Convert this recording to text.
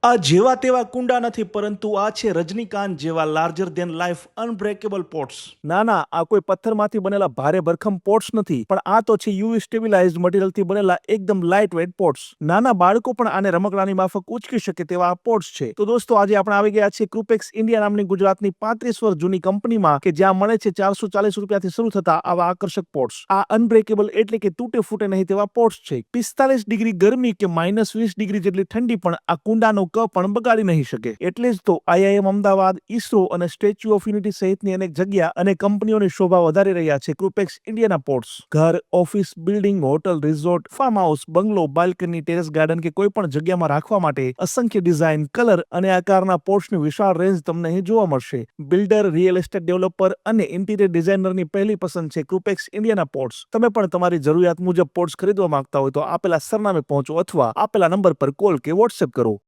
આ જેવા તેવા કુંડા નથી, પરંતુ આ છે રજનીકાંત જેવા લાર્જર ધેન લાઈફ અનબ્રેકેબલ પોટ્સ. ના ના, આ કોઈ પથ્થરમાંથી બનેલા ભારે ભરખમ પોટ્સ નથી, પણ આ તો છે યુવી સ્ટેબિલાઇઝ્ડ મટીરિયલથી બનેલા એકદમ લાઇટ વેઇટ પોટ્સ. નાના બાળકો પણ આને રમકડાની માફક ઉચકી શકે તેવા આ પોટ્સ છે. તો દોસ્તો, આજે આપણે આવી ગયા છીએ કૃપેક્સ ઇન્ડિયા નામની ગુજરાતની 35 વર્ષ જૂની કંપનીમાં, કે જ્યાં મળે છે 440 રૂપિયાથી શરૂ થતા આવા આકર્ષક પોટ્સ. આ અનબ્રેકેબલ એટલે કે તૂટે ફૂટે નહીં તેવા પોટ્સ છે. 45 ડિગ્રી ગરમી કે -20 ડિગ્રી જેટલી ઠંડી પણ આ કુંડાનો કપ પણ બગાડી નહીં શકે. એટલે જ તો IIM અમદાવાદ, ઇસરો અને સ્ટેચ્યુ ઓફ યુનિટી સહિતની અનેક જગ્યા અને કંપનીઓની શોભા વધારી રહ્યા છે કૃપેક્સ ઇન્ડિયાના પોટ્સ. ઘર, office, building, hotel, resort, farm house, bungalow, balcony, terrace garden કે કોઈ પણ જગ્યામાં રાખવા માટે અસંખ્ય ડિઝાઇન, કલર અને આકારના પોટ્સની વિશાળ રેન્જ તમને અહીં જોવા મળશે. બિલ્ડર, રિયલ એસ્ટેટ ડેવલપર અને ઇન્ટિરિયર ડિઝાઇનરની પહેલી પસંદ છે કૃપેક્સ ઇન્ડિયાના પોટ્સ. તમે પણ તમારી જરૂરિયાત મુજબ પોટ્સ ખરીદવા માંગતા હોય તો આપેલા સરનામે પહોંચો અથવા આપેલા નંબર પર કોલ કે વોટ્સએપ કરો.